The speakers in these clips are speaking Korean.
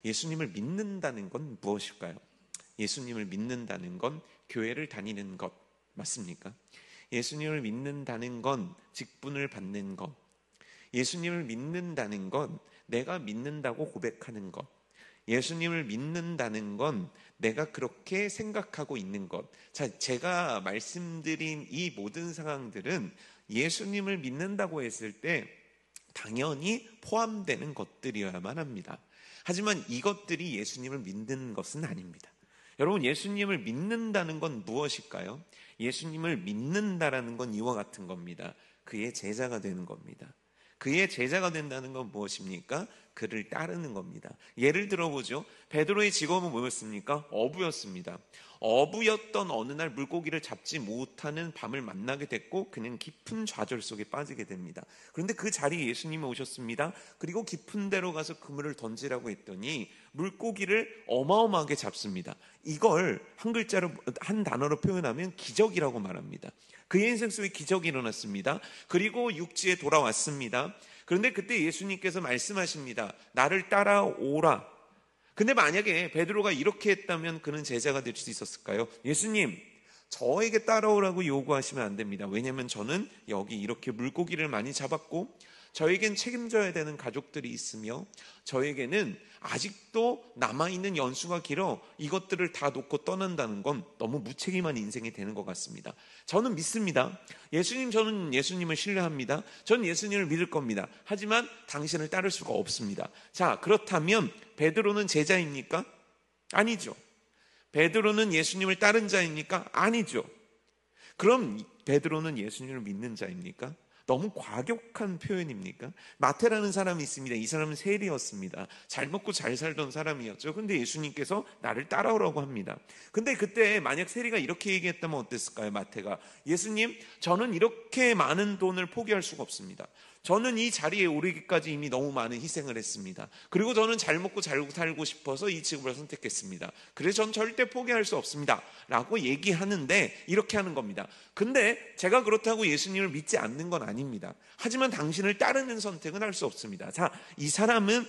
예수님을 믿는다는 건 무엇일까요? 예수님을 믿는다는 건 교회를 다니는 것 맞습니까? 예수님을 믿는다는 건 직분을 받는 것, 예수님을 믿는다는 건 내가 믿는다고 고백하는 것, 예수님을 믿는다는 건 내가 그렇게 생각하고 있는 것. 자, 제가 말씀드린 이 모든 상황들은 예수님을 믿는다고 했을 때 당연히 포함되는 것들이어야만 합니다. 하지만 이것들이 예수님을 믿는 것은 아닙니다. 여러분, 예수님을 믿는다는 건 무엇일까요? 예수님을 믿는다라는 건 이와 같은 겁니다. 그의 제자가 되는 겁니다. 그의 제자가 된다는 건 무엇입니까? 그를 따르는 겁니다. 예를 들어보죠. 베드로의 직업은 뭐였습니까? 어부였습니다. 어부였던 어느 날 물고기를 잡지 못하는 밤을 만나게 됐고 그는 깊은 좌절 속에 빠지게 됩니다. 그런데 그 자리에 예수님이 오셨습니다. 그리고 깊은 데로 가서 그물을 던지라고 했더니 물고기를 어마어마하게 잡습니다. 이걸 한 글자로, 한 단어로 표현하면 기적이라고 말합니다. 그의 인생 속에 기적이 일어났습니다. 그리고 육지에 돌아왔습니다. 그런데 그때 예수님께서 말씀하십니다. 나를 따라오라. 근데 만약에 베드로가 이렇게 했다면 그는 제자가 될 수 있었을까요? 예수님, 저에게 따라오라고 요구하시면 안 됩니다. 왜냐하면 저는 여기 이렇게 물고기를 많이 잡았고 저에겐 책임져야 되는 가족들이 있으며 저에게는 아직도 남아있는 연수가 길어 이것들을 다 놓고 떠난다는 건 너무 무책임한 인생이 되는 것 같습니다. 저는 믿습니다. 예수님, 저는 예수님을 신뢰합니다. 저는 예수님을 믿을 겁니다. 하지만 당신을 따를 수가 없습니다. 자, 그렇다면 베드로는 제자입니까? 아니죠. 베드로는 예수님을 따른 자입니까? 아니죠. 그럼 베드로는 예수님을 믿는 자입니까? 너무 과격한 표현입니까? 마태라는 사람이 있습니다. 이 사람은 세리였습니다. 잘 먹고 잘 살던 사람이었죠. 근데 예수님께서 나를 따라오라고 합니다. 근데 그때 만약 세리가 이렇게 얘기했다면 어땠을까요? 마태가, 예수님, 저는 이렇게 많은 돈을 포기할 수가 없습니다. 저는 이 자리에 오르기까지 이미 너무 많은 희생을 했습니다. 그리고 저는 잘 먹고 잘 살고 싶어서 이 직업을 선택했습니다. 그래서 전 절대 포기할 수 없습니다 라고 얘기하는데 이렇게 하는 겁니다. 근데 제가 그렇다고 예수님을 믿지 않는 건 아닙니다. 하지만 당신을 따르는 선택은 할 수 없습니다. 자, 이 사람은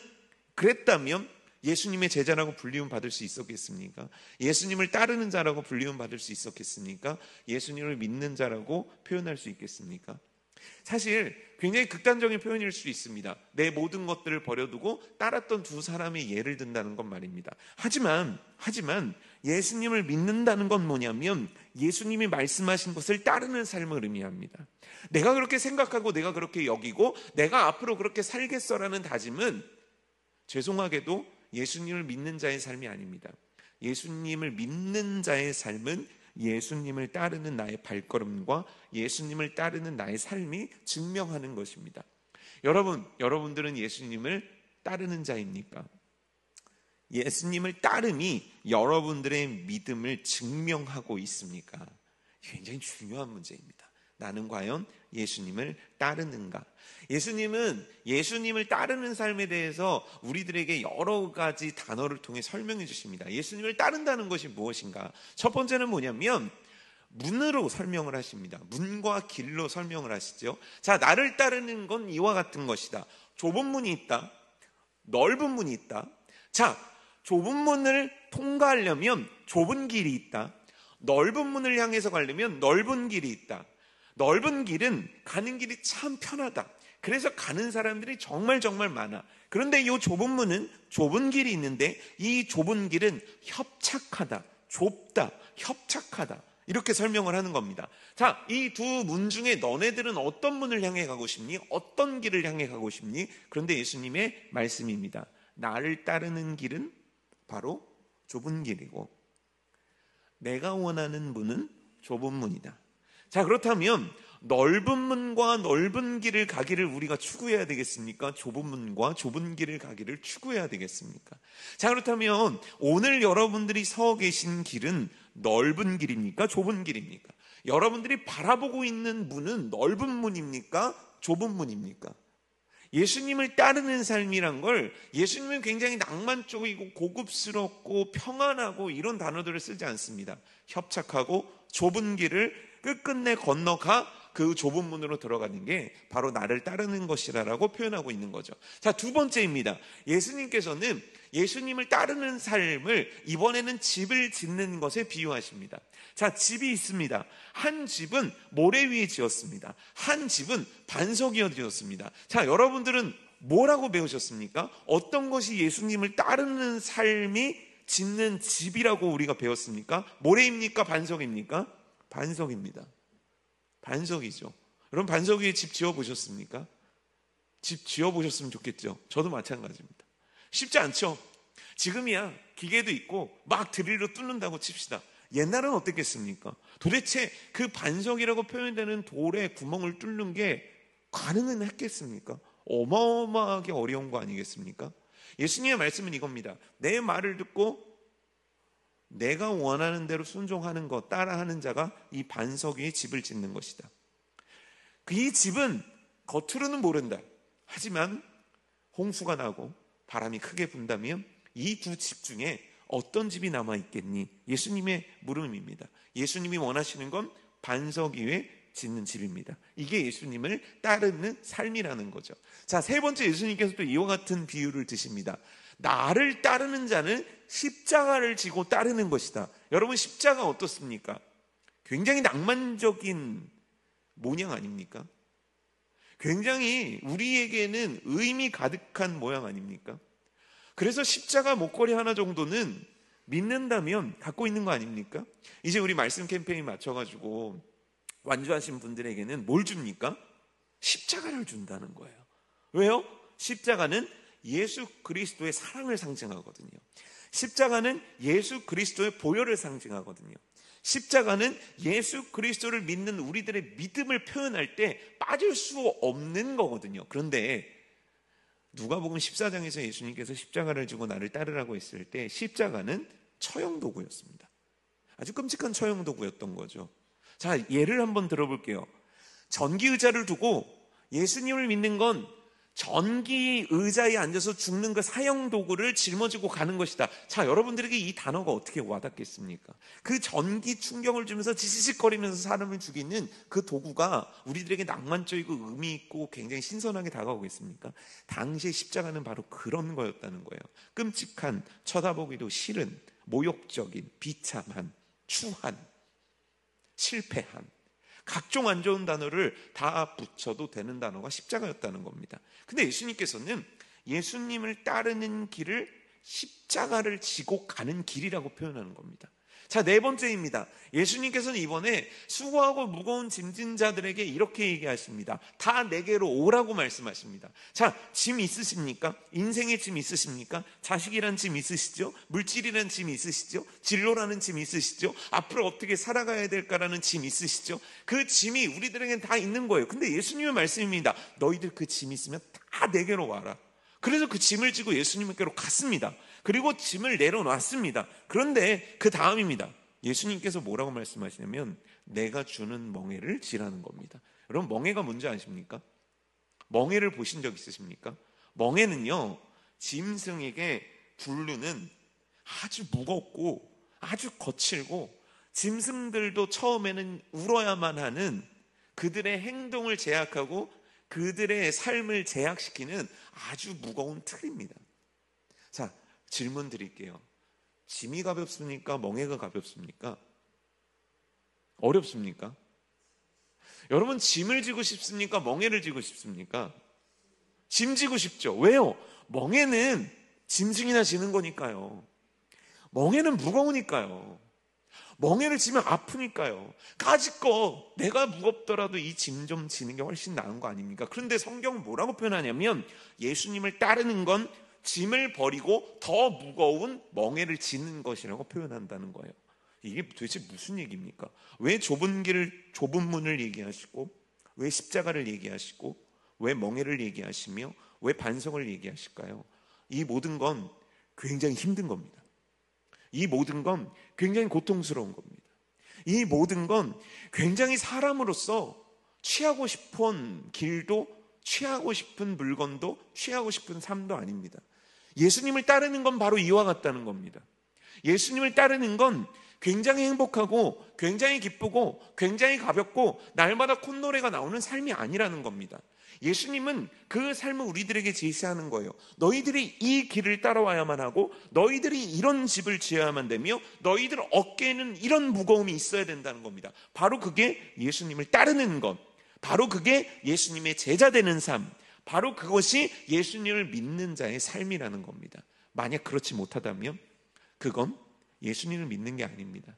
그랬다면 예수님의 제자라고 불리움 받을 수 있었겠습니까? 예수님을 따르는 자라고 불리움 받을 수 있었겠습니까? 예수님을 믿는 자라고 표현할 수 있겠습니까? 사실 굉장히 극단적인 표현일 수 있습니다. 내 모든 것들을 버려두고 따랐던 두 사람의 예를 든다는 건 말입니다. 하지만 예수님을 믿는다는 건 뭐냐면 예수님이 말씀하신 것을 따르는 삶을 의미합니다. 내가 그렇게 생각하고 내가 그렇게 여기고 내가 앞으로 그렇게 살겠어라는 다짐은 죄송하게도 예수님을 믿는 자의 삶이 아닙니다. 예수님을 믿는 자의 삶은 예수님을 따르는 나의 발걸음과 예수님을 따르는 나의 삶이 증명하는 것입니다. 여러분들은 예수님을 따르는 자입니까? 예수님을 따름이 여러분들의 믿음을 증명하고 있습니까? 굉장히 중요한 문제입니다. 나는 과연 예수님을 따르는가? 예수님은 예수님을 따르는 삶에 대해서 우리들에게 여러 가지 단어를 통해 설명해 주십니다. 예수님을 따른다는 것이 무엇인가? 첫 번째는 뭐냐면 문으로 설명을 하십니다. 문과 길로 설명을 하시죠. 자, 나를 따르는 건 이와 같은 것이다. 좁은 문이 있다. 넓은 문이 있다. 자, 좁은 문을 통과하려면 좁은 길이 있다. 넓은 문을 향해서 가려면 넓은 길이 있다. 넓은 길은 가는 길이 참 편하다. 그래서 가는 사람들이 정말 많아. 그런데 이 좁은 문은 좁은 길이 있는데 이 좁은 길은 협착하다, 좁다, 협착하다. 이렇게 설명을 하는 겁니다. 자, 이 두 문 중에 너네들은 어떤 문을 향해 가고 싶니? 어떤 길을 향해 가고 싶니? 그런데 예수님의 말씀입니다. 나를 따르는 길은 바로 좁은 길이고 내가 원하는 문은 좁은 문이다. 자, 그렇다면 넓은 문과 넓은 길을 가기를 우리가 추구해야 되겠습니까? 좁은 문과 좁은 길을 가기를 추구해야 되겠습니까? 자, 그렇다면 오늘 여러분들이 서 계신 길은 넓은 길입니까? 좁은 길입니까? 여러분들이 바라보고 있는 문은 넓은 문입니까? 좁은 문입니까? 예수님을 따르는 삶이란 걸 예수님은 굉장히 낭만적이고 고급스럽고 평안하고 이런 단어들을 쓰지 않습니다. 협착하고 좁은 길을 끝끝내 건너가 그 좁은 문으로 들어가는 게 바로 나를 따르는 것이라고 표현하고 있는 거죠. 자, 두 번째입니다. 예수님께서는 예수님을 따르는 삶을 이번에는 집을 짓는 것에 비유하십니다. 자, 집이 있습니다. 한 집은 모래 위에 지었습니다. 한 집은 반석이어 지었습니다. 자, 여러분들은 뭐라고 배우셨습니까? 어떤 것이 예수님을 따르는 삶이 짓는 집이라고 우리가 배웠습니까? 모래입니까? 반석입니까? 반석입니다. 반석이죠. 여러분, 반석 위에 집 지어보셨습니까? 집 지어보셨으면 좋겠죠. 저도 마찬가지입니다. 쉽지 않죠. 지금이야 기계도 있고 막 드릴로 뚫는다고 칩시다. 옛날은 어땠겠습니까? 도대체 그 반석이라고 표현되는 돌에 구멍을 뚫는 게 가능은 했겠습니까? 어마어마하게 어려운 거 아니겠습니까? 예수님의 말씀은 이겁니다. 내 말을 듣고 내가 원하는 대로 순종하는 것, 따라하는 자가 이 반석 위에 집을 짓는 것이다. 이 집은 겉으로는 모른다. 하지만 홍수가 나고 바람이 크게 분다면 이 두 집 중에 어떤 집이 남아있겠니? 예수님의 물음입니다. 예수님이 원하시는 건 반석 위에 짓는 집입니다. 이게 예수님을 따르는 삶이라는 거죠. 자, 세 번째, 예수님께서 또 이와 같은 비유를 드십니다. 나를 따르는 자는 십자가를 지고 따르는 것이다. 여러분, 십자가 어떻습니까? 굉장히 낭만적인 모양 아닙니까? 굉장히 우리에게는 의미 가득한 모양 아닙니까? 그래서 십자가 목걸이 하나 정도는 믿는다면 갖고 있는 거 아닙니까? 이제 우리 말씀 캠페인 맞춰가지고 완주하신 분들에게는 뭘 줍니까? 십자가를 준다는 거예요. 왜요? 십자가는 예수 그리스도의 사랑을 상징하거든요. 십자가는 예수 그리스도의 보혈을 상징하거든요. 십자가는 예수 그리스도를 믿는 우리들의 믿음을 표현할 때 빠질 수 없는 거거든요. 그런데 누가복음 14장에서 예수님께서 십자가를 지고 나를 따르라고 했을 때 십자가는 처형도구였습니다. 아주 끔찍한 처형도구였던 거죠. 자, 예를 한번 들어볼게요. 전기의자를 두고 예수님을 믿는 건 전기의자에 앉아서 죽는 그 사형도구를 짊어지고 가는 것이다. 자, 여러분들에게 이 단어가 어떻게 와닿겠습니까? 그 전기 충격을 주면서 지지직거리면서 사람을 죽이는 그 도구가 우리들에게 낭만적이고 의미 있고 굉장히 신선하게 다가오겠습니까? 당시의 십자가는 바로 그런 거였다는 거예요. 끔찍한, 쳐다보기도 싫은, 모욕적인, 비참한, 추한, 실패한, 각종 안 좋은 단어를 다 붙여도 되는 단어가 십자가였다는 겁니다. 근데 예수님께서는 예수님을 따르는 길을 십자가를 지고 가는 길이라고 표현하는 겁니다. 자, 네 번째입니다. 예수님께서는 이번에 수고하고 무거운 짐진 자들에게 이렇게 얘기하십니다. 다 내게로 오라고 말씀하십니다. 자, 짐 있으십니까? 인생의 짐 있으십니까? 자식이란 짐 있으시죠? 물질이란 짐 있으시죠? 진로라는 짐 있으시죠? 앞으로 어떻게 살아가야 될까라는 짐 있으시죠? 그 짐이 우리들에게는 다 있는 거예요. 근데 예수님의 말씀입니다. 너희들 그 짐 있으면 다 내게로 와라. 그래서 그 짐을 지고 예수님께로 갔습니다. 그리고 짐을 내려놨습니다. 그런데 그 다음입니다. 예수님께서 뭐라고 말씀하시냐면 내가 주는 멍에를 지라는 겁니다. 여러분, 멍에가 뭔지 아십니까? 멍에를 보신 적 있으십니까? 멍에는요, 짐승에게 부르는 아주 무겁고 아주 거칠고 짐승들도 처음에는 울어야만 하는 그들의 행동을 제약하고 그들의 삶을 제약시키는 아주 무거운 틀입니다. 자, 질문 드릴게요. 짐이 가볍습니까? 멍에가 가볍습니까? 어렵습니까? 여러분, 짐을 지고 싶습니까? 멍에를 지고 싶습니까? 짐 지고 싶죠. 왜요? 멍에는 짐승이나 지는 거니까요. 멍에는 무거우니까요. 멍에를 지면 아프니까요. 까짓거 내가 무겁더라도 이 짐 좀 지는 게 훨씬 나은 거 아닙니까? 그런데 성경은 뭐라고 표현하냐면 예수님을 따르는 건 짐을 버리고 더 무거운 멍에를 지는 것이라고 표현한다는 거예요. 이게 도대체 무슨 얘기입니까? 왜 좁은 길을, 좁은 문을 얘기하시고, 왜 십자가를 얘기하시고, 왜 멍에를 얘기하시며, 왜 반석을 얘기하실까요? 이 모든 건 굉장히 힘든 겁니다. 이 모든 건 굉장히 고통스러운 겁니다. 이 모든 건 굉장히 사람으로서 취하고 싶은 길도, 취하고 싶은 물건도, 취하고 싶은 삶도 아닙니다. 예수님을 따르는 건 바로 이와 같다는 겁니다. 예수님을 따르는 건 굉장히 행복하고 굉장히 기쁘고 굉장히 가볍고 날마다 콧노래가 나오는 삶이 아니라는 겁니다. 예수님은 그 삶을 우리들에게 제시하는 거예요. 너희들이 이 길을 따라와야만 하고 너희들이 이런 집을 지어야만 되며 너희들 어깨에는 이런 무거움이 있어야 된다는 겁니다. 바로 그게 예수님을 따르는 것, 바로 그게 예수님의 제자 되는 삶, 바로 그것이 예수님을 믿는 자의 삶이라는 겁니다. 만약 그렇지 못하다면 그건 예수님을 믿는 게 아닙니다.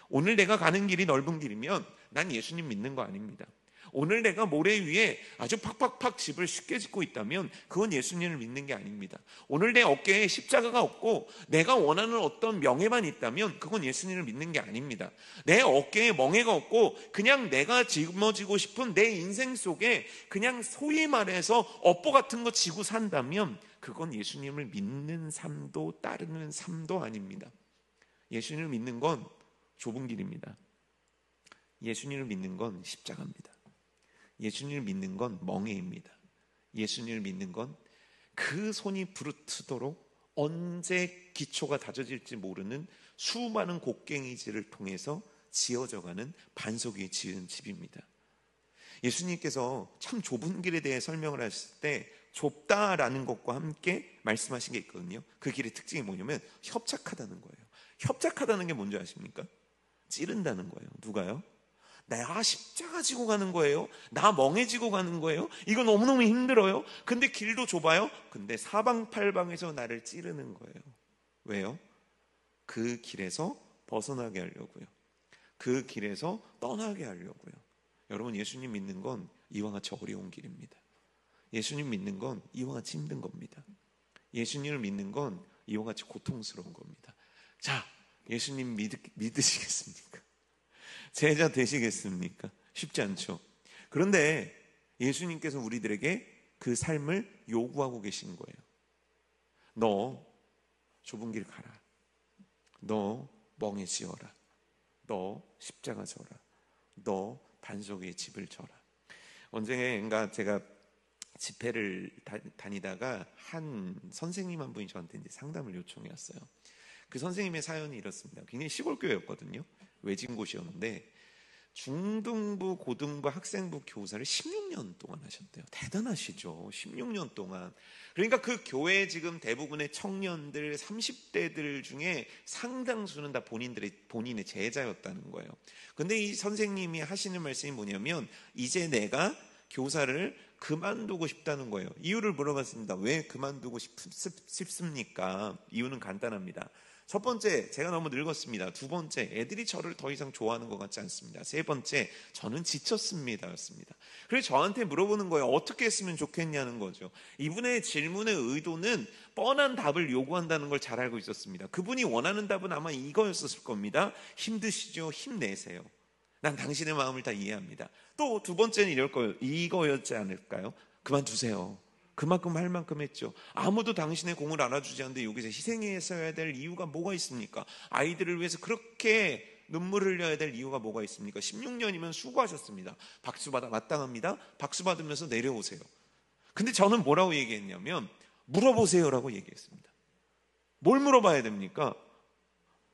오늘 내가 가는 길이 넓은 길이면 난 예수님 믿는 거 아닙니다. 오늘 내가 모래 위에 아주 팍팍팍 집을 쉽게 짓고 있다면 그건 예수님을 믿는 게 아닙니다. 오늘 내 어깨에 십자가가 없고 내가 원하는 어떤 명예만 있다면 그건 예수님을 믿는 게 아닙니다. 내 어깨에 멍에가 없고 그냥 내가 짊어지고 싶은 내 인생 속에 그냥 소위 말해서 업보 같은 거 지고 산다면 그건 예수님을 믿는 삶도 따르는 삶도 아닙니다. 예수님을 믿는 건 좁은 길입니다. 예수님을 믿는 건 십자가입니다. 예수님을 믿는 건 멍에입니다. 예수님을 믿는 건 그 손이 부르트도록 언제 기초가 다져질지 모르는 수많은 곡괭이질을 통해서 지어져가는 반석 위에 지은 집입니다. 예수님께서 참 좁은 길에 대해 설명을 하실 때 좁다라는 것과 함께 말씀하신 게 있거든요. 그 길의 특징이 뭐냐면 협착하다는 거예요. 협착하다는 게 뭔지 아십니까? 찌른다는 거예요. 누가요? 나 십자가 지고 가는 거예요. 나 멍해지고 가는 거예요. 이거 너무너무 힘들어요. 근데 길도 좁아요. 근데 사방팔방에서 나를 찌르는 거예요. 왜요? 그 길에서 벗어나게 하려고요. 그 길에서 떠나게 하려고요. 여러분, 예수님 믿는 건 이와 같이 어려운 길입니다. 예수님 믿는 건 이와 같이 힘든 겁니다. 예수님을 믿는 건 이와 같이 고통스러운 겁니다. 자, 예수님 믿으시겠습니까? 제자 되시겠습니까? 쉽지 않죠. 그런데 예수님께서 우리들에게 그 삶을 요구하고 계신 거예요. 너 좁은 길 가라. 너 멍해지어라. 너 십자가 져라. 너 반석 위에 집을 져라. 언젠가 제가 집회를 다니다가 한 선생님 한 분이 저한테 이제 상담을 요청해 왔어요. 그 선생님의 사연이 이렇습니다. 굉장히 시골 교회였거든요. 외진 곳이었는데 중등부, 고등부, 학생부 교사를 16년 동안 하셨대요. 대단하시죠. 16년 동안. 그러니까 그 교회 지금 대부분의 청년들, 30대들 중에 상당수는 다 본인의 제자였다는 거예요. 근데 이 선생님이 하시는 말씀이 뭐냐면 이제 내가 교사를 그만두고 싶다는 거예요. 이유를 물어봤습니다. 왜 그만두고 싶습니까? 이유는 간단합니다. 첫 번째, 제가 너무 늙었습니다. 두 번째, 애들이 저를 더 이상 좋아하는 것 같지 않습니다. 세 번째, 저는 지쳤습니다. 였습니다. 그래서 저한테 물어보는 거예요. 어떻게 했으면 좋겠냐는 거죠. 이분의 질문의 의도는 뻔한 답을 요구한다는 걸 잘 알고 있었습니다. 그분이 원하는 답은 아마 이거였을 겁니다. 힘드시죠? 힘내세요. 난 당신의 마음을 다 이해합니다. 또 두 번째는 이거였지 않을까요? 그만두세요. 그만큼 할 만큼 했죠. 아무도 당신의 공을 알아주지 않는데 여기서 희생해서야 될 이유가 뭐가 있습니까? 아이들을 위해서 그렇게 눈물을 흘려야 될 이유가 뭐가 있습니까? 16년이면 수고하셨습니다. 박수 받아 마땅합니다. 박수 받으면서 내려오세요. 근데 저는 뭐라고 얘기했냐면 물어보세요라고 얘기했습니다. 뭘 물어봐야 됩니까?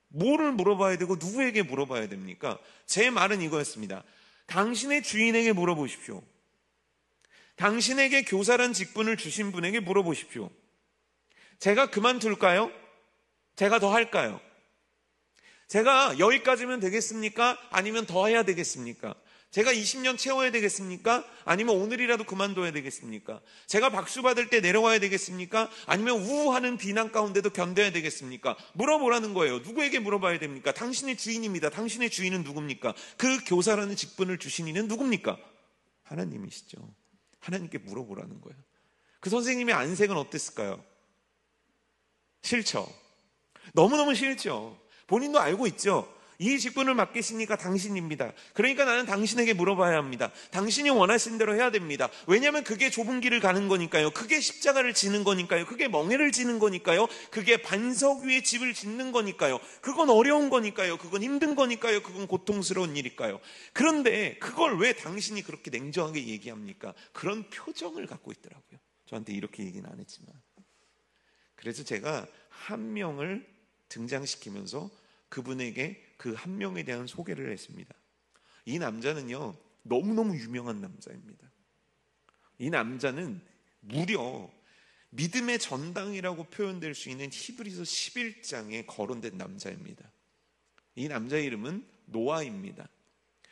뭐를 물어봐야 되고 누구에게 물어봐야 됩니까? 제 말은 이거였습니다. 당신의 주인에게 물어보십시오. 당신에게 교사란 직분을 주신 분에게 물어보십시오. 제가 그만둘까요? 제가 더 할까요? 제가 여기까지면 되겠습니까? 아니면 더 해야 되겠습니까? 제가 20년 채워야 되겠습니까? 아니면 오늘이라도 그만둬야 되겠습니까? 제가 박수 받을 때 내려와야 되겠습니까? 아니면 우우하는 비난 가운데도 견뎌야 되겠습니까? 물어보라는 거예요. 누구에게 물어봐야 됩니까? 당신의 주인입니다. 당신의 주인은 누굽니까? 그 교사라는 직분을 주신 이는 누굽니까? 하나님이시죠. 하나님께 물어보라는 거예요. 그 선생님의 안색은 어땠을까요? 싫죠. 너무너무 싫죠. 본인도 알고 있죠. 이 직분을 맡기시니까 당신입니다. 그러니까 나는 당신에게 물어봐야 합니다. 당신이 원하신 대로 해야 됩니다. 왜냐하면 그게 좁은 길을 가는 거니까요. 그게 십자가를 지는 거니까요. 그게 멍에를 지는 거니까요. 그게 반석 위에 집을 짓는 거니까요. 그건 어려운 거니까요. 그건 힘든 거니까요. 그건 고통스러운 일일까요. 그런데 그걸 왜 당신이 그렇게 냉정하게 얘기합니까? 그런 표정을 갖고 있더라고요. 저한테 이렇게 얘기는 안 했지만. 그래서 제가 한 명을 등장시키면서 그분에게 그 한 명에 대한 소개를 했습니다. 이 남자는요, 너무너무 유명한 남자입니다. 이 남자는 무려 믿음의 전당이라고 표현될 수 있는 히브리서 11장에 거론된 남자입니다. 이 남자의 이름은 노아입니다.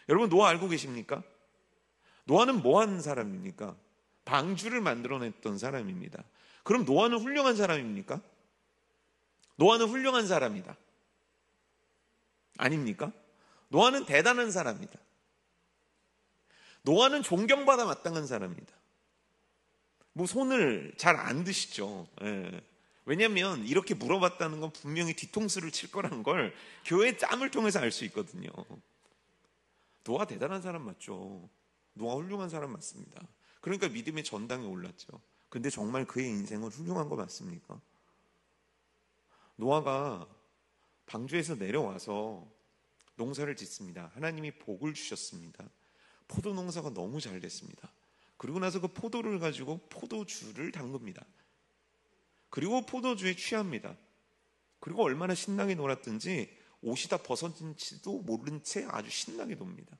여러분, 노아 알고 계십니까? 노아는 뭐 하는 사람입니까? 방주를 만들어냈던 사람입니다. 그럼 노아는 훌륭한 사람입니까? 노아는 훌륭한 사람이다. 아닙니까? 노아는 대단한 사람이다. 노아는 존경받아 마땅한 사람이다. 뭐 손을 잘 안 드시죠. 예. 왜냐하면 이렇게 물어봤다는 건 분명히 뒤통수를 칠 거라는 걸 교회 짬을 통해서 알 수 있거든요. 노아 대단한 사람 맞죠. 노아 훌륭한 사람 맞습니다. 그러니까 믿음의 전당에 올랐죠. 근데 정말 그의 인생은 훌륭한 거 맞습니까? 노아가 방주에서 내려와서 농사를 짓습니다. 하나님이 복을 주셨습니다. 포도 농사가 너무 잘 됐습니다. 그리고 나서 그 포도를 가지고 포도주를 담급니다. 그리고 포도주에 취합니다. 그리고 얼마나 신나게 놀았든지 옷이 다 벗어진지도 모른 채 아주 신나게 놉니다.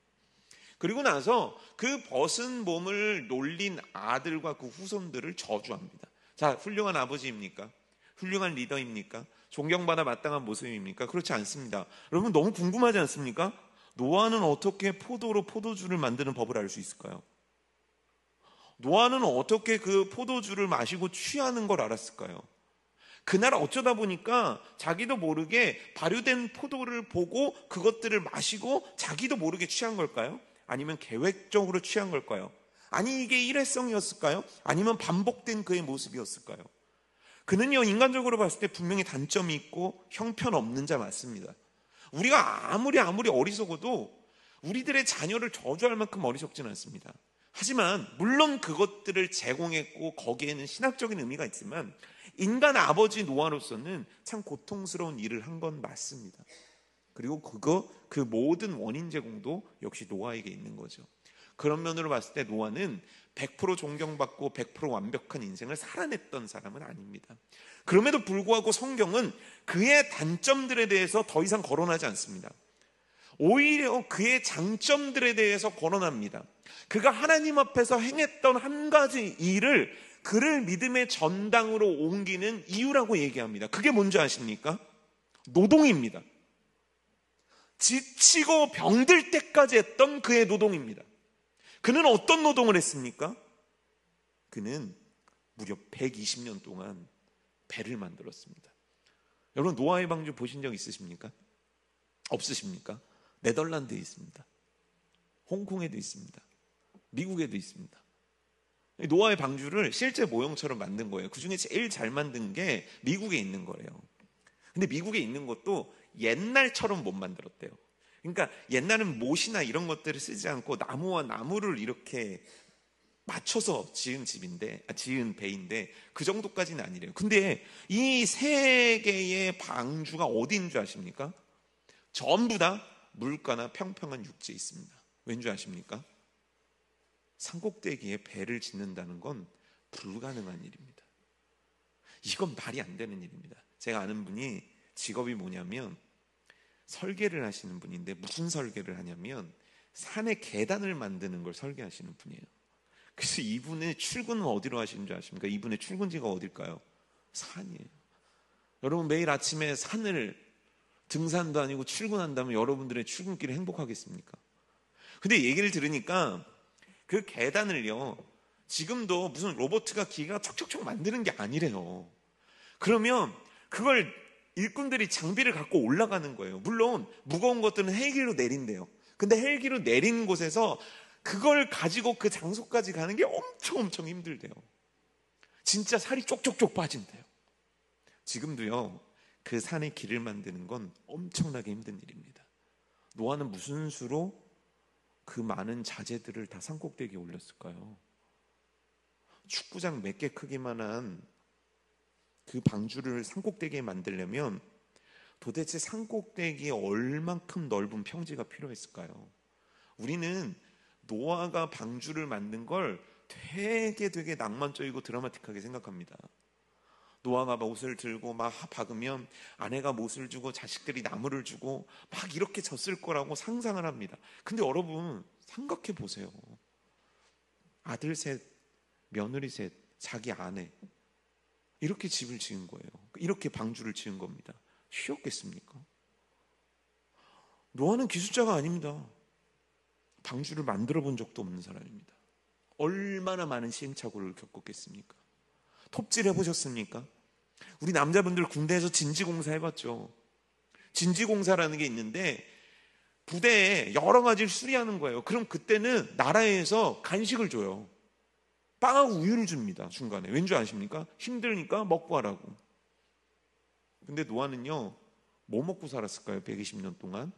그리고 나서 그 벗은 몸을 놀린 아들과 그 후손들을 저주합니다. 자, 훌륭한 아버지입니까? 훌륭한 리더입니까? 존경받아 마땅한 모습입니까? 그렇지 않습니다. 여러분, 너무 궁금하지 않습니까? 노아는 어떻게 포도로 포도주를 만드는 법을 알 수 있을까요? 노아는 어떻게 그 포도주를 마시고 취하는 걸 알았을까요? 그날 어쩌다 보니까 자기도 모르게 발효된 포도를 보고 그것들을 마시고 자기도 모르게 취한 걸까요? 아니면 계획적으로 취한 걸까요? 아니, 이게 일회성이었을까요? 아니면 반복된 그의 모습이었을까요? 그는요, 인간적으로 봤을 때 분명히 단점이 있고 형편없는 자 맞습니다. 우리가 아무리 어리석어도 우리들의 자녀를 저주할 만큼 어리석지는 않습니다. 하지만 물론 그것들을 제공했고 거기에는 신학적인 의미가 있지만 인간 아버지 노아로서는 참 고통스러운 일을 한 건 맞습니다. 그리고 그 모든 원인 제공도 역시 노아에게 있는 거죠. 그런 면으로 봤을 때 노아는 100% 존경받고 100% 완벽한 인생을 살아냈던 사람은 아닙니다. 그럼에도 불구하고 성경은 그의 단점들에 대해서 더 이상 거론하지 않습니다. 오히려 그의 장점들에 대해서 거론합니다. 그가 하나님 앞에서 행했던 한 가지 일을 그를 믿음의 전당으로 옮기는 이유라고 얘기합니다. 그게 뭔지 아십니까? 노동입니다. 지치고 병들 때까지 했던 그의 노동입니다. 그는 어떤 노동을 했습니까? 그는 무려 120년 동안 배를 만들었습니다. 여러분, 노아의 방주 보신 적 있으십니까? 없으십니까? 네덜란드에 있습니다. 홍콩에도 있습니다. 미국에도 있습니다. 노아의 방주를 실제 모형처럼 만든 거예요. 그 중에 제일 잘 만든 게 미국에 있는 거예요. 근데 미국에 있는 것도 옛날처럼 못 만들었대요. 그러니까 옛날은 못이나 이런 것들을 쓰지 않고 나무와 나무를 이렇게 맞춰서 지은 배인데 그 정도까지는 아니래요. 근데 이 세 개의 방주가 어디인 줄 아십니까? 전부 다 물가나 평평한 육지에 있습니다. 왠지 아십니까? 산꼭대기에 배를 짓는다는 건 불가능한 일입니다. 이건 말이 안 되는 일입니다. 제가 아는 분이 직업이 뭐냐면 설계를 하시는 분인데 무슨 설계를 하냐면 산에 계단을 만드는 걸 설계하시는 분이에요. 그래서 이분의 출근은 어디로 하시는 줄 아십니까? 이분의 출근지가 어딜까요? 산이에요. 여러분, 매일 아침에 산을 등산도 아니고 출근한다면 여러분들의 출근길이 행복하겠습니까? 근데 얘기를 들으니까 그 계단을요, 지금도 무슨 로봇가 기계가 척척척 만드는 게 아니래요. 그러면 그걸 일꾼들이 장비를 갖고 올라가는 거예요. 물론 무거운 것들은 헬기로 내린대요. 근데 헬기로 내린 곳에서 그걸 가지고 그 장소까지 가는 게 엄청 힘들대요. 진짜 살이 쪽쪽쪽 빠진대요. 지금도요, 그 산의 길을 만드는 건 엄청나게 힘든 일입니다. 노아는 무슨 수로 그 많은 자재들을 다 산꼭대기에 올렸을까요? 축구장 몇 개 크기만한 그 방주를 산꼭대기에 만들려면 도대체 산꼭대기에 얼만큼 넓은 평지가 필요했을까요? 우리는 노아가 방주를 만든 걸 되게 낭만적이고 드라마틱하게 생각합니다. 노아가 막 옷을 들고 막 박으면 아내가 못을 주고 자식들이 나무를 주고 막 이렇게 졌을 거라고 상상을 합니다. 근데 여러분 생각해 보세요. 아들 셋, 며느리 셋, 자기 아내 이렇게 집을 지은 거예요. 이렇게 방주를 지은 겁니다. 쉬웠겠습니까? 노아는 기술자가 아닙니다. 방주를 만들어 본 적도 없는 사람입니다. 얼마나 많은 시행착오를 겪었겠습니까? 톱질 해보셨습니까? 우리 남자분들 군대에서 진지공사 해봤죠. 진지공사라는 게 있는데 부대에 여러 가지를 수리하는 거예요. 그럼 그때는 나라에서 간식을 줘요. 빵하고 우유를 줍니다. 중간에. 왠지 아십니까? 힘드니까 먹고 하라고. 근데 노아는요, 뭐 먹고 살았을까요? 120년 동안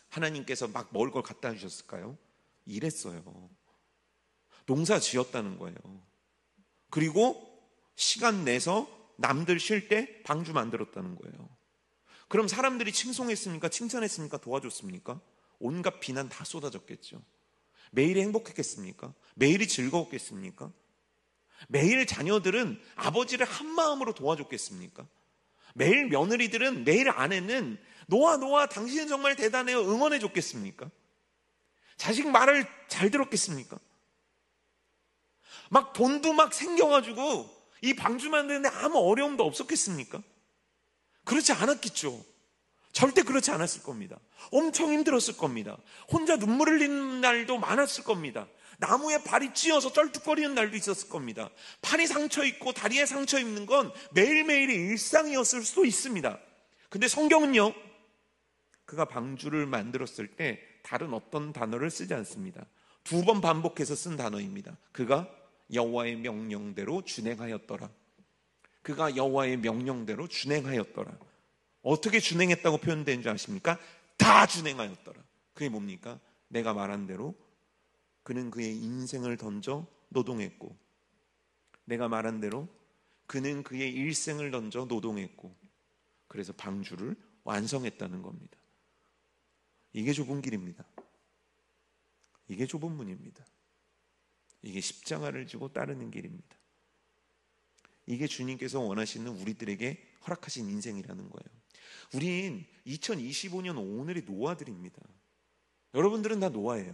하나님께서 막 먹을 걸 갖다 주셨을까요? 일했어요. 농사 지었다는 거예요. 그리고 시간 내서 남들 쉴 때 방주 만들었다는 거예요. 그럼 사람들이 칭송했습니까? 칭찬했습니까? 도와줬습니까? 온갖 비난 다 쏟아졌겠죠. 매일이 행복했겠습니까? 매일이 즐거웠겠습니까? 매일 자녀들은 아버지를 한마음으로 도와줬겠습니까? 매일 며느리들은 매일 아내는 노아 당신은 정말 대단해요 응원해 줬겠습니까? 자식 말을 잘 들었겠습니까? 막 돈도 막 생겨가지고 이 방주 만드는데 아무 어려움도 없었겠습니까? 그렇지 않았겠죠. 절대 그렇지 않았을 겁니다. 엄청 힘들었을 겁니다. 혼자 눈물 흘리는 날도 많았을 겁니다. 나무에 발이 찧어서 쩔뚝거리는 날도 있었을 겁니다. 팔이 상처 있고 다리에 상처 입는 건 매일매일의 일상이었을 수도 있습니다. 근데 성경은요, 그가 방주를 만들었을 때 다른 어떤 단어를 쓰지 않습니다. 2번 반복해서 쓴 단어입니다. 그가 여호와의 명령대로 준행하였더라. 그가 여호와의 명령대로 준행하였더라. 어떻게 준행했다고 표현된 줄 아십니까? 다 준행하였더라. 그게 뭡니까? 내가 말한 대로 그는 그의 인생을 던져 노동했고, 내가 말한 대로 그는 그의 일생을 던져 노동했고, 그래서 방주를 완성했다는 겁니다. 이게 좁은 길입니다. 이게 좁은 문입니다. 이게 십자가를 지고 따르는 길입니다. 이게 주님께서 원하시는 우리들에게 허락하신 인생이라는 거예요. 우린 2025년 오늘이 노아들입니다. 여러분들은 다 노아예요.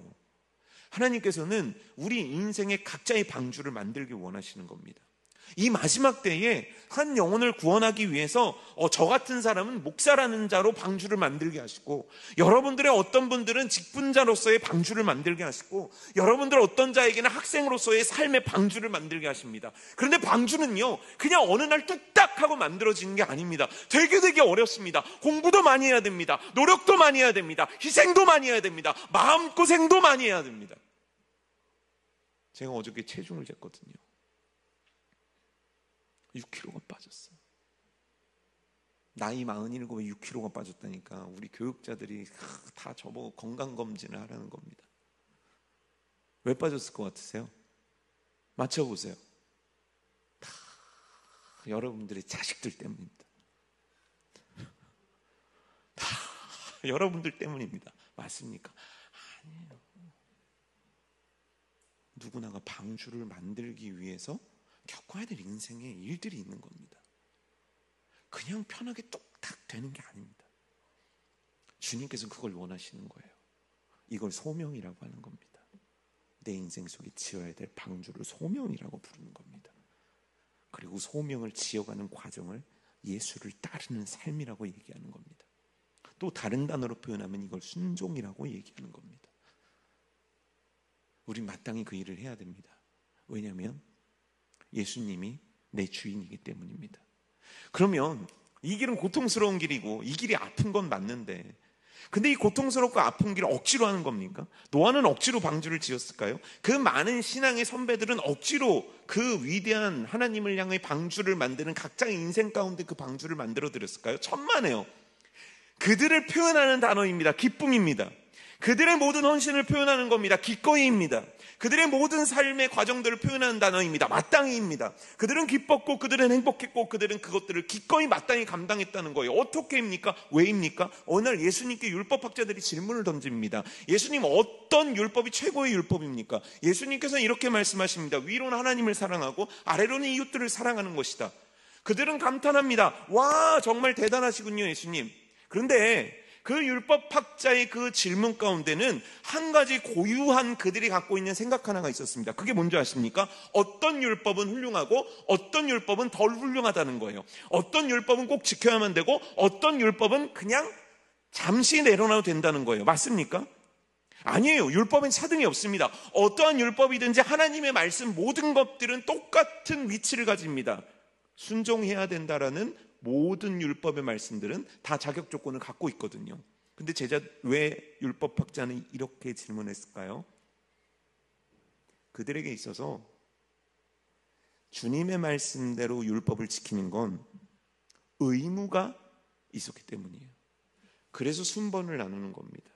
하나님께서는 우리 인생의 각자의 방주를 만들기 원하시는 겁니다. 이 마지막 때에 한 영혼을 구원하기 위해서 저 같은 사람은 목사라는 자로 방주를 만들게 하시고, 여러분들의 어떤 분들은 직분자로서의 방주를 만들게 하시고, 여러분들 어떤 자에게는 학생으로서의 삶의 방주를 만들게 하십니다. 그런데 방주는요, 그냥 어느 날 뚝딱 하고 만들어지는 게 아닙니다. 되게 어렵습니다. 공부도 많이 해야 됩니다. 노력도 많이 해야 됩니다. 희생도 많이 해야 됩니다. 마음고생도 많이 해야 됩니다. 제가 어저께 체중을 쟀거든요. 6kg가 빠졌어요. 나이 47에 6kg가 빠졌다니까. 우리 교육자들이 다 저보고 건강검진을 하라는 겁니다. 왜 빠졌을 것 같으세요? 맞춰보세요. 다 여러분들의 자식들 때문입니다. 다 여러분들 때문입니다. 맞습니까? 아니에요. 누구나가 방주를 만들기 위해서 겪어야 될 인생의 일들이 있는 겁니다. 그냥 편하게 뚝딱 되는 게 아닙니다. 주님께서 그걸 원하시는 거예요. 이걸 소명이라고 하는 겁니다. 내 인생 속에 지어야 될 방주를 소명이라고 부르는 겁니다. 그리고 소명을 지어가는 과정을 예수를 따르는 삶이라고 얘기하는 겁니다. 또 다른 단어로 표현하면 이걸 순종이라고 얘기하는 겁니다. 우린 마땅히 그 일을 해야 됩니다. 왜냐하면 예수님이 내 주인이기 때문입니다. 그러면 이 길은 고통스러운 길이고 이 길이 아픈 건 맞는데, 근데 이 고통스럽고 아픈 길을 억지로 하는 겁니까? 노아는 억지로 방주를 지었을까요? 그 많은 신앙의 선배들은 억지로 그 위대한 하나님을 향해 방주를 만드는 각자의 인생 가운데 그 방주를 만들어 드렸을까요? 천만에요. 그들을 표현하는 단어입니다. 기쁨입니다. 그들의 모든 헌신을 표현하는 겁니다. 기꺼이입니다. 그들의 모든 삶의 과정들을 표현하는 단어입니다. 마땅히입니다. 그들은 기뻤고 그들은 행복했고 그들은 그것들을 기꺼이 마땅히 감당했다는 거예요. 어떻게입니까? 왜입니까? 어느 날 예수님께 율법학자들이 질문을 던집니다. 예수님, 어떤 율법이 최고의 율법입니까? 예수님께서는 이렇게 말씀하십니다. 위로는 하나님을 사랑하고 아래로는 이웃들을 사랑하는 것이다. 그들은 감탄합니다. 와, 정말 대단하시군요, 예수님. 그런데 그 율법학자의 그 질문 가운데는 한 가지 고유한 그들이 갖고 있는 생각 하나가 있었습니다. 그게 뭔지 아십니까? 어떤 율법은 훌륭하고 어떤 율법은 덜 훌륭하다는 거예요. 어떤 율법은 꼭 지켜야만 되고 어떤 율법은 그냥 잠시 내려놔도 된다는 거예요. 맞습니까? 아니에요. 율법엔 차등이 없습니다. 어떠한 율법이든지 하나님의 말씀 모든 것들은 똑같은 위치를 가집니다. 순종해야 된다라는 모든 율법의 말씀들은 다 자격 조건을 갖고 있거든요. 근데 왜 율법학자는 이렇게 질문했을까요? 그들에게 있어서 주님의 말씀대로 율법을 지키는 건 의무가 있었기 때문이에요. 그래서 순번을 나누는 겁니다.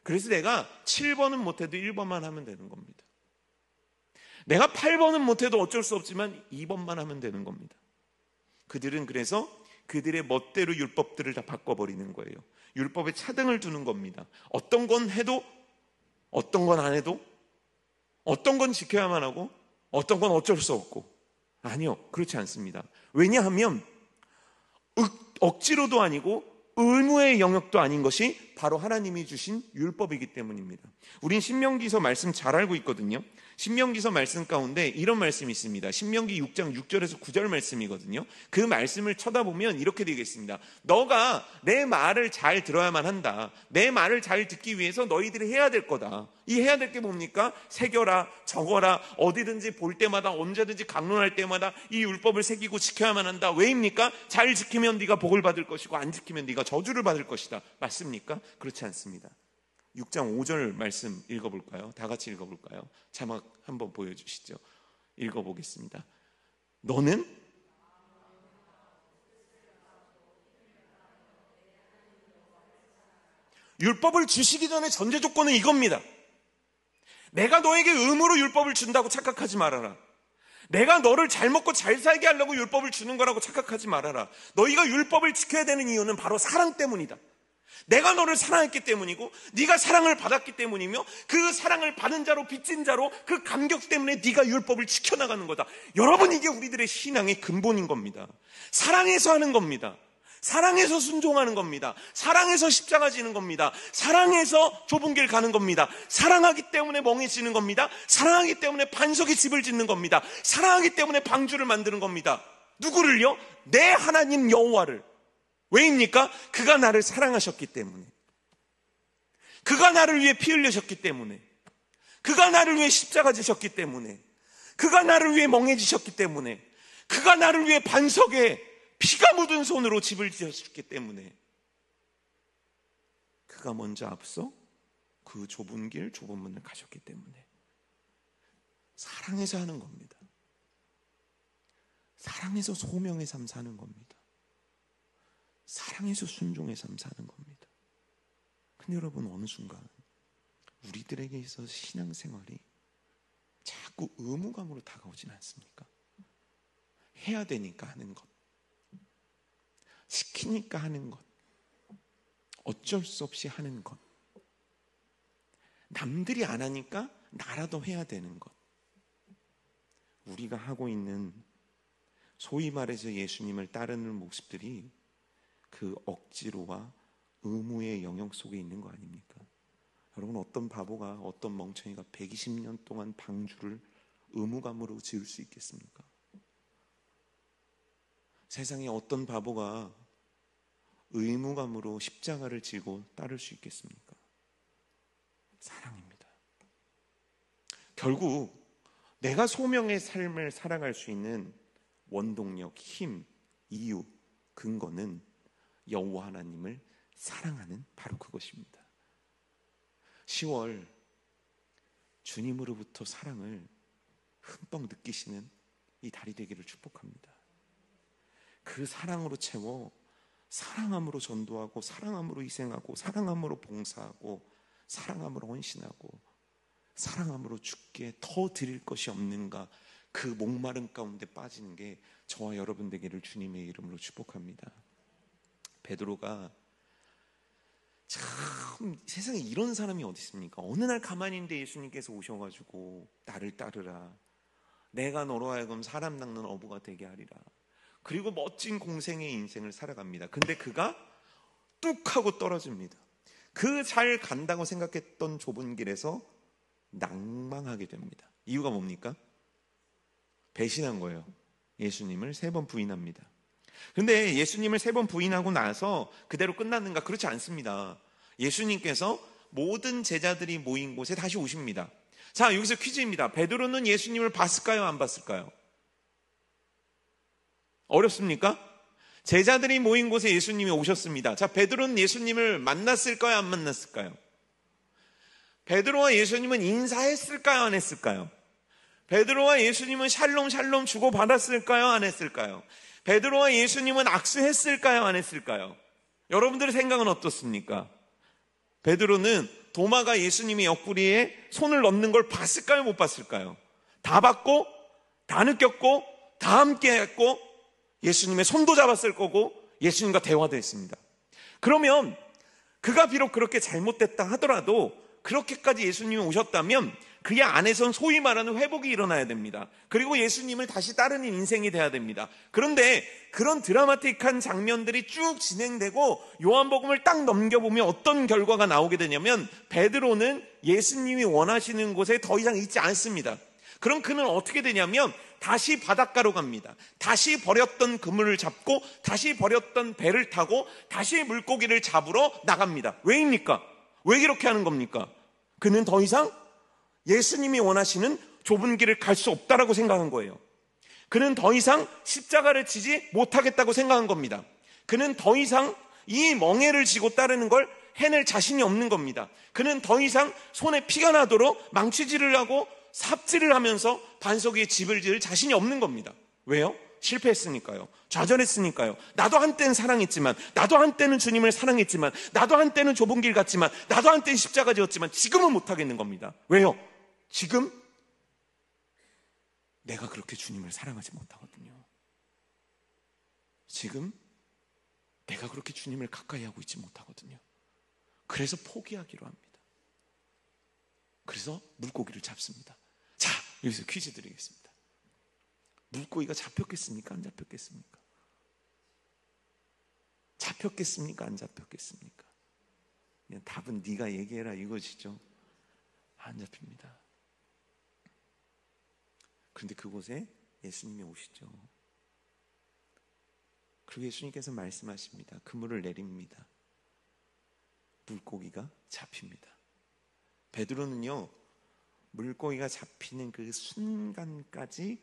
그래서 내가 7번은 못해도 1번만 하면 되는 겁니다. 내가 8번은 못해도 어쩔 수 없지만 2번만 하면 되는 겁니다. 그들은 그래서 그들의 멋대로 율법들을 다 바꿔버리는 거예요. 율법에 차등을 두는 겁니다. 어떤 건 해도 어떤 건 안 해도 어떤 건 지켜야만 하고 어떤 건 어쩔 수 없고. 아니요, 그렇지 않습니다. 왜냐하면 억지로도 아니고 의무의 영역도 아닌 것이 바로 하나님이 주신 율법이기 때문입니다. 우린 신명기서 말씀 잘 알고 있거든요. 신명기서 말씀 가운데 이런 말씀이 있습니다. 신명기 6장 6절에서 9절 말씀이거든요. 그 말씀을 쳐다보면 이렇게 되겠습니다. 너가 내 말을 잘 들어야만 한다. 내 말을 잘 듣기 위해서 너희들이 해야 될 거다. 이 해야 될 게 뭡니까? 새겨라, 적어라, 어디든지 볼 때마다 언제든지 강론할 때마다 이 율법을 새기고 지켜야만 한다. 왜입니까? 잘 지키면 네가 복을 받을 것이고 안 지키면 네가 저주를 받을 것이다. 맞습니까? 그렇지 않습니다. 6장 5절 말씀 읽어볼까요? 다 같이 읽어볼까요? 자막 한번 보여주시죠. 읽어보겠습니다. 너는 율법을 주시기 전에 전제 조건은 이겁니다. 내가 너에게 의무로 율법을 준다고 착각하지 말아라. 내가 너를 잘 먹고 잘 살게 하려고 율법을 주는 거라고 착각하지 말아라. 너희가 율법을 지켜야 되는 이유는 바로 사랑 때문이다. 내가 너를 사랑했기 때문이고 네가 사랑을 받았기 때문이며 그 사랑을 받은 자로 빚진 자로 그 감격 때문에 네가 율법을 지켜나가는 거다. 여러분, 이게 우리들의 신앙의 근본인 겁니다. 사랑해서 하는 겁니다. 사랑해서 순종하는 겁니다. 사랑해서 십자가 지는 겁니다. 사랑해서 좁은 길 가는 겁니다. 사랑하기 때문에 멍해지는 겁니다. 사랑하기 때문에 반석의 집을 짓는 겁니다. 사랑하기 때문에 방주를 만드는 겁니다. 누구를요? 내 하나님 여호와를. 왜입니까? 그가 나를 사랑하셨기 때문에, 그가 나를 위해 피 흘리셨기 때문에, 그가 나를 위해 십자가 지셨기 때문에, 그가 나를 위해 멍해지셨기 때문에, 그가 나를 위해 반석에 피가 묻은 손으로 집을 지으셨기 때문에, 그가 먼저 앞서 그 좁은 길, 좁은 문을 가셨기 때문에 사랑해서 하는 겁니다. 사랑해서 소명의 삶 사는 겁니다. 사랑해서 순종의 삶 사는 겁니다. 근데 여러분, 어느 순간 우리들에게 있어서 신앙생활이 자꾸 의무감으로 다가오진 않습니까? 해야 되니까 하는 것, 시키니까 하는 것, 어쩔 수 없이 하는 것, 남들이 안 하니까 나라도 해야 되는 것. 우리가 하고 있는 소위 말해서 예수님을 따르는 모습들이 그 억지로와 의무의 영역 속에 있는 거 아닙니까? 여러분, 어떤 바보가, 어떤 멍청이가 120년 동안 방주를 의무감으로 지을 수 있겠습니까? 세상에 어떤 바보가 의무감으로 십자가를 지고 따를 수 있겠습니까? 사랑입니다. 결국 내가 소명의 삶을 살아갈 수 있는 원동력, 힘, 이유, 근거는 여호와 하나님을 사랑하는 바로 그것입니다. 10월 주님으로부터 사랑을 흠뻑 느끼시는 이 달이 되기를 축복합니다. 그 사랑으로 채워 사랑함으로 전도하고, 사랑함으로 희생하고, 사랑함으로 봉사하고, 사랑함으로 헌신하고, 사랑함으로 주께 더 드릴 것이 없는가, 그 목마름 가운데 빠지는 게 저와 여러분 되기를 주님의 이름으로 축복합니다. 베드로가 참, 세상에 이런 사람이 어디 있습니까? 어느 날 가만히 있는데 예수님께서 오셔가지고 나를 따르라, 내가 너로 하여금 사람 낚는 어부가 되게 하리라. 그리고 멋진 공생의 인생을 살아갑니다. 근데 그가 뚝 하고 떨어집니다. 그 잘 간다고 생각했던 좁은 길에서 낭망하게 됩니다. 이유가 뭡니까? 배신한 거예요. 예수님을 3번 부인합니다. 그런데 예수님을 3번 부인하고 나서 그대로 끝났는가? 그렇지 않습니다. 예수님께서 모든 제자들이 모인 곳에 다시 오십니다. 자, 여기서 퀴즈입니다. 베드로는 예수님을 봤을까요? 안 봤을까요? 어렵습니까? 제자들이 모인 곳에 예수님이 오셨습니다. 자, 베드로는 예수님을 만났을까요? 안 만났을까요? 베드로와 예수님은 인사했을까요? 안 했을까요? 베드로와 예수님은 샬롬 샬롬 주고받았을까요? 안 했을까요? 베드로와 예수님은 악수했을까요? 안 했을까요? 여러분들의 생각은 어떻습니까? 베드로는 도마가 예수님의 옆구리에 손을 넣는 걸 봤을까요? 못 봤을까요? 다 봤고, 다 느꼈고, 다 함께 했고, 예수님의 손도 잡았을 거고, 예수님과 대화도 했습니다. 그러면 그가 비록 그렇게 잘못됐다 하더라도 그렇게까지 예수님이 오셨다면 그의 안에선 소위 말하는 회복이 일어나야 됩니다. 그리고 예수님을 다시 따르는 인생이 돼야 됩니다. 그런데 그런 드라마틱한 장면들이 쭉 진행되고 요한복음을 딱 넘겨보면 어떤 결과가 나오게 되냐면 베드로는 예수님이 원하시는 곳에 더 이상 있지 않습니다. 그럼 그는 어떻게 되냐면 다시 바닷가로 갑니다. 다시 버렸던 그물을 잡고 다시 버렸던 배를 타고 다시 물고기를 잡으러 나갑니다. 왜입니까? 왜 이렇게 하는 겁니까? 그는 더 이상 예수님이 원하시는 좁은 길을 갈 수 없다라고 생각한 거예요. 그는 더 이상 십자가를 지지 못하겠다고 생각한 겁니다. 그는 더 이상 이 멍에를 지고 따르는 걸 해낼 자신이 없는 겁니다. 그는 더 이상 손에 피가 나도록 망치질을 하고 삽질을 하면서 반석 위에 집을 지을 자신이 없는 겁니다. 왜요? 실패했으니까요. 좌절했으니까요. 나도 한때는 사랑했지만, 나도 한때는 주님을 사랑했지만, 나도 한때는 좁은 길 갔지만, 나도 한때는 십자가 지었지만 지금은 못하겠는 겁니다. 왜요? 지금 내가 그렇게 주님을 사랑하지 못하거든요. 지금 내가 그렇게 주님을 가까이 하고 있지 못하거든요. 그래서 포기하기로 합니다. 그래서 물고기를 잡습니다. 자, 여기서 퀴즈 드리겠습니다. 물고기가 잡혔겠습니까? 안 잡혔겠습니까? 잡혔겠습니까? 안 잡혔겠습니까? 그냥 답은 네가 얘기해라 이것이죠. 안 잡힙니다. 그런데 그곳에 예수님이 오시죠. 그리고 예수님께서 말씀하십니다. 그물을 내립니다. 물고기가 잡힙니다. 베드로는요, 물고기가 잡히는 그 순간까지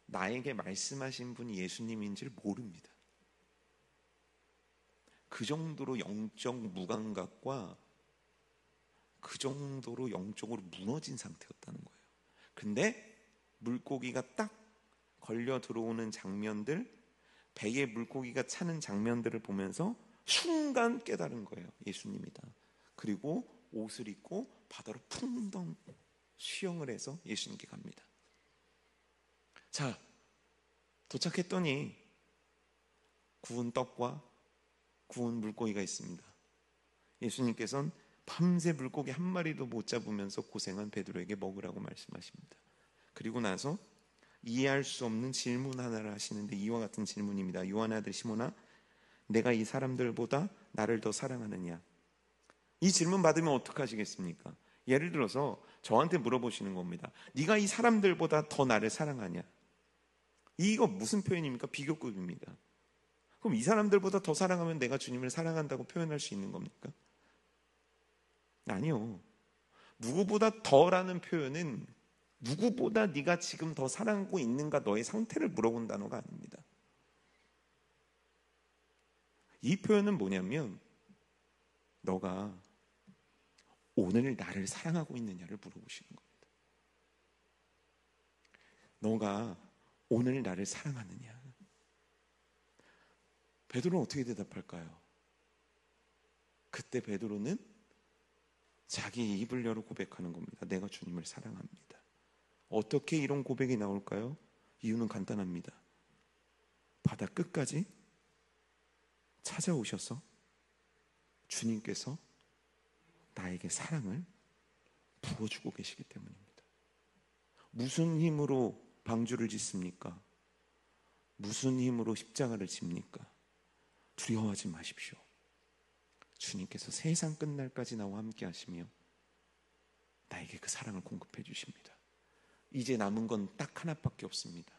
나에게 말씀하신 분이 예수님인 줄 모릅니다. 그 정도로 영적 무감각과 그 정도로 영적으로 무너진 상태였다는 거예요. 근데 물고기가 딱 걸려 들어오는 장면들, 배에 물고기가 차는 장면들을 보면서 순간 깨달은 거예요. 예수님이다. 그리고 옷을 입고 바다로 풍덩 수영을 해서 예수님께 갑니다. 자, 도착했더니 구운 떡과 구운 물고기가 있습니다. 예수님께서는 밤새 물고기 한 마리도 못 잡으면서 고생한 베드로에게 먹으라고 말씀하십니다. 그리고 나서 이해할 수 없는 질문 하나를 하시는데 이와 같은 질문입니다. 요한의 아들 시몬아, 내가 이 사람들보다 나를 더 사랑하느냐? 이 질문 받으면 어떡하시겠습니까? 예를 들어서 저한테 물어보시는 겁니다. 네가 이 사람들보다 더 나를 사랑하냐? 이거 무슨 표현입니까? 비교급입니다. 그럼 이 사람들보다 더 사랑하면 내가 주님을 사랑한다고 표현할 수 있는 겁니까? 아니요. 누구보다 더라는 표현은 누구보다 네가 지금 더 사랑하고 있는가 너의 상태를 물어본 단어가 아닙니다. 이 표현은 뭐냐면 너가 오늘 나를 사랑하고 있느냐를 물어보시는 겁니다. 너가 오늘 나를 사랑하느냐? 베드로는 어떻게 대답할까요? 그때 베드로는 자기 입을 열어 고백하는 겁니다. 내가 주님을 사랑합니다. 어떻게 이런 고백이 나올까요? 이유는 간단합니다. 바다 끝까지 찾아오셔서 주님께서 나에게 사랑을 부어주고 계시기 때문입니다. 무슨 힘으로 방주를 짓습니까? 무슨 힘으로 십자가를 집니까? 두려워하지 마십시오. 주님께서 세상 끝날까지 나와 함께 하시며 나에게 그 사랑을 공급해 주십니다. 이제 남은 건 딱 하나밖에 없습니다.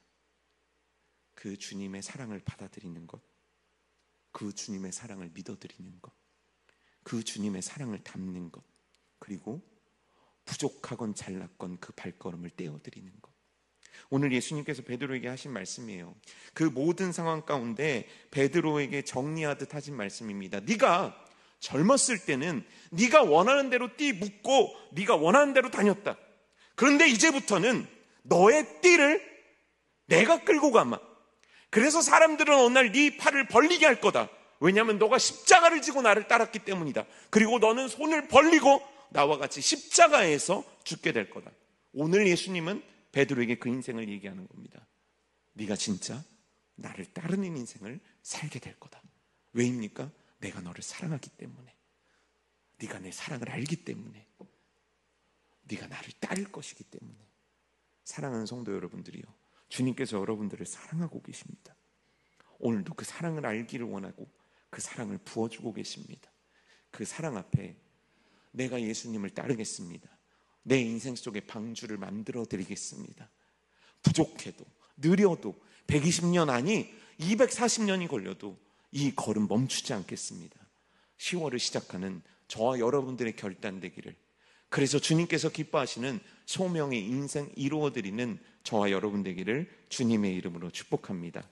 그 주님의 사랑을 받아들이는 것, 그 주님의 사랑을 믿어드리는 것, 그 주님의 사랑을 담는 것, 그리고 부족하건 잘났건 그 발걸음을 떼어드리는 것. 오늘 예수님께서 베드로에게 하신 말씀이에요. 그 모든 상황 가운데 베드로에게 정리하듯 하신 말씀입니다. 네가 젊었을 때는 네가 원하는 대로 띠 묶고 네가 원하는 대로 다녔다. 그런데 이제부터는 너의 띠를 내가 끌고 가마. 그래서 사람들은 어느 날 네 팔을 벌리게 할 거다. 왜냐하면 너가 십자가를 지고 나를 따랐기 때문이다. 그리고 너는 손을 벌리고 나와 같이 십자가에서 죽게 될 거다. 오늘 예수님은 베드로에게 그 인생을 얘기하는 겁니다. 네가 진짜 나를 따르는 인생을 살게 될 거다. 왜입니까? 내가 너를 사랑하기 때문에, 네가 내 사랑을 알기 때문에, 네가 나를 따를 것이기 때문에. 사랑하는 성도 여러분들이요, 주님께서 여러분들을 사랑하고 계십니다. 오늘도 그 사랑을 알기를 원하고 그 사랑을 부어주고 계십니다. 그 사랑 앞에 내가 예수님을 따르겠습니다. 내 인생 속에 방주를 만들어 드리겠습니다. 부족해도 느려도 120년 아니 240년이 걸려도 이 걸음 멈추지 않겠습니다. 10월을 시작하는 저와 여러분들의 결단되기를, 그래서 주님께서 기뻐하시는 소명의 인생 이루어드리는 저와 여러분 되기를 주님의 이름으로 축복합니다.